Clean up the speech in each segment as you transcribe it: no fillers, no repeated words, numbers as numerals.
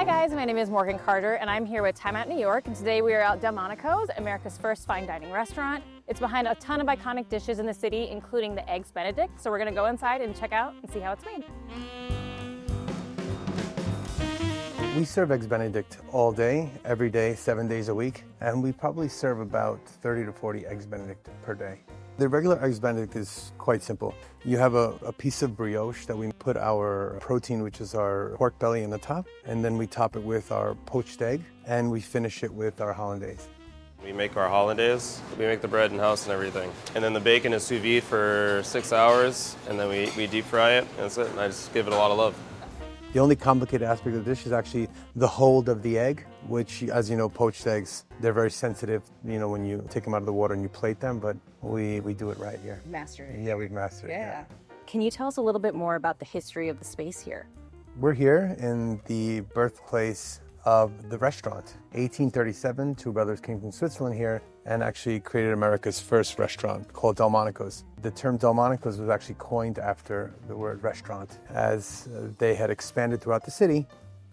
Hi guys, my name is Morgan Carter and I'm here with Time Out New York, and today we are at Delmonico's, America's first fine dining restaurant. It's behind a ton of iconic dishes in the city, including the Eggs Benedict. So we're gonna go inside and check out and see how it's made. We serve Eggs Benedict all day, every day, 7 days a week, and we probably serve about 30 to 40 Eggs Benedict per day. The regular Eggs Benedict is quite simple. You have a piece of brioche that we put our protein, which is our pork belly, in the top, and then we top it with our poached egg, and we finish it with our hollandaise. We make our hollandaise, we make the bread in-house and everything. And then the bacon is sous vide for 6 hours, and then we deep fry it, and that's it. And I just give it a lot of love. The only complicated aspect of the dish is actually the hold of the egg, which, as you know, poached eggs, they're very sensitive, when you take them out of the water and you plate them, but we do it right here. Mastered it. Yeah, we've mastered it. Yeah. Can you tell us a little bit more about the history of the space here? We're here in the birthplace of the restaurant. 1837, two brothers came from Switzerland here and actually created America's first restaurant called Delmonico's. The term Delmonico's was actually coined after the word restaurant. As they had expanded throughout the city,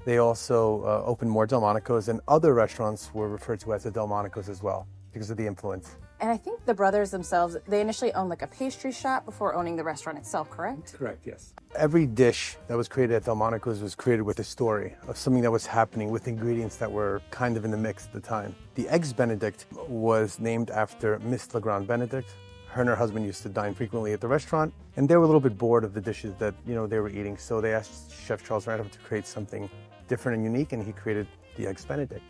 they also opened more Delmonico's, and other restaurants were referred to as the Delmonico's as well because of the influence. And I think the brothers themselves, they initially owned like a pastry shop before owning the restaurant itself, correct? Correct, yes. Every dish that was created at Delmonico's was created with a story of something that was happening with ingredients that were kind of in the mix at the time. The Eggs Benedict was named after Miss Legrand Benedict. Her and her husband used to dine frequently at the restaurant, and they were a little bit bored of the dishes that they were eating, so they asked Chef Charles Randolph to create something different and unique, and he created the Eggs Benedict.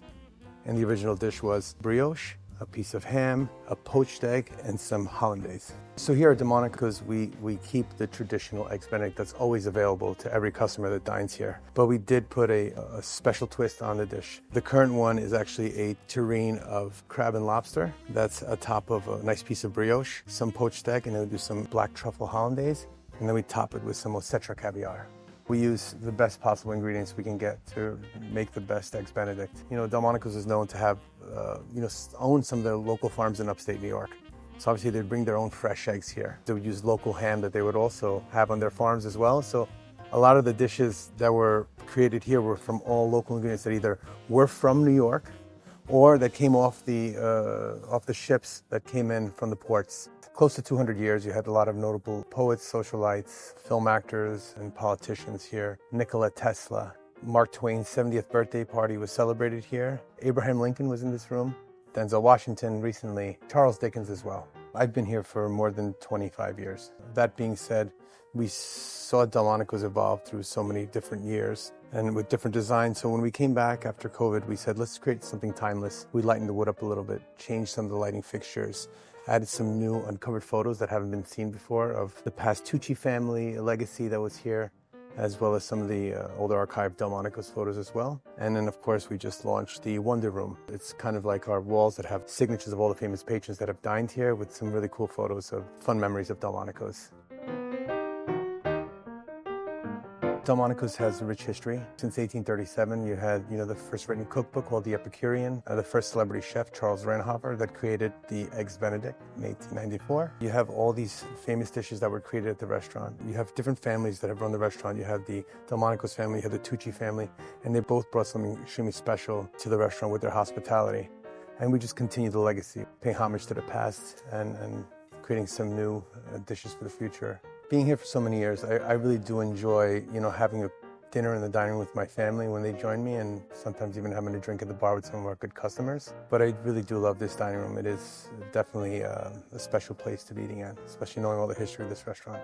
And the original dish was brioche, a piece of ham, a poached egg, and some hollandaise. So here at Delmonico's, we keep the traditional Eggs Benedict that's always available to every customer that dines here. But we did put a special twist on the dish. The current one is actually a terrine of crab and lobster. That's atop of a nice piece of brioche, some poached egg, and then we do some black truffle hollandaise, and then we top it with some Osetra caviar. We use the best possible ingredients we can get to make the best Eggs Benedict. Delmonico's is known to have, own some of their local farms in upstate New York. So obviously they bring their own fresh eggs here. They would use local ham that they would also have on their farms as well. So a lot of the dishes that were created here were from all local ingredients that either were from New York or that came off the ships that came in from the ports. Close to 200 years, you had a lot of notable poets, socialites, film actors, and politicians here. Nikola Tesla. Mark Twain's 70th birthday party was celebrated here. Abraham Lincoln was in this room. Denzel Washington recently. Charles Dickens as well. I've been here for more than 25 years. That being said, we saw Delmonico's evolve through so many different years and with different designs. So when we came back after COVID, we said, let's create something timeless. We lightened the wood up a little bit, changed some of the lighting fixtures, added some new uncovered photos that haven't been seen before of the past Tucci family legacy that was here, as well as some of the older archived Delmonico's photos as well. And then, of course, we just launched the Wonder Room. It's kind of like our walls that have signatures of all the famous patrons that have dined here with some really cool photos of fun memories of Delmonico's. Delmonico's has a rich history. Since 1837, you had, the first written cookbook called The Epicurean, the first celebrity chef, Charles Randolph, that created the Eggs Benedict in 1894. You have all these famous dishes that were created at the restaurant. You have different families that have run the restaurant. You have the Delmonico's family, you have the Tucci family, and they both brought something extremely special to the restaurant with their hospitality. And we just continue the legacy, paying homage to the past and creating some new dishes for the future. Being here for so many years, I really do enjoy, having a dinner in the dining room with my family when they join me, and sometimes even having a drink at the bar with some of our good customers. But I really do love this dining room. It is definitely a special place to be eating at, especially knowing all the history of this restaurant.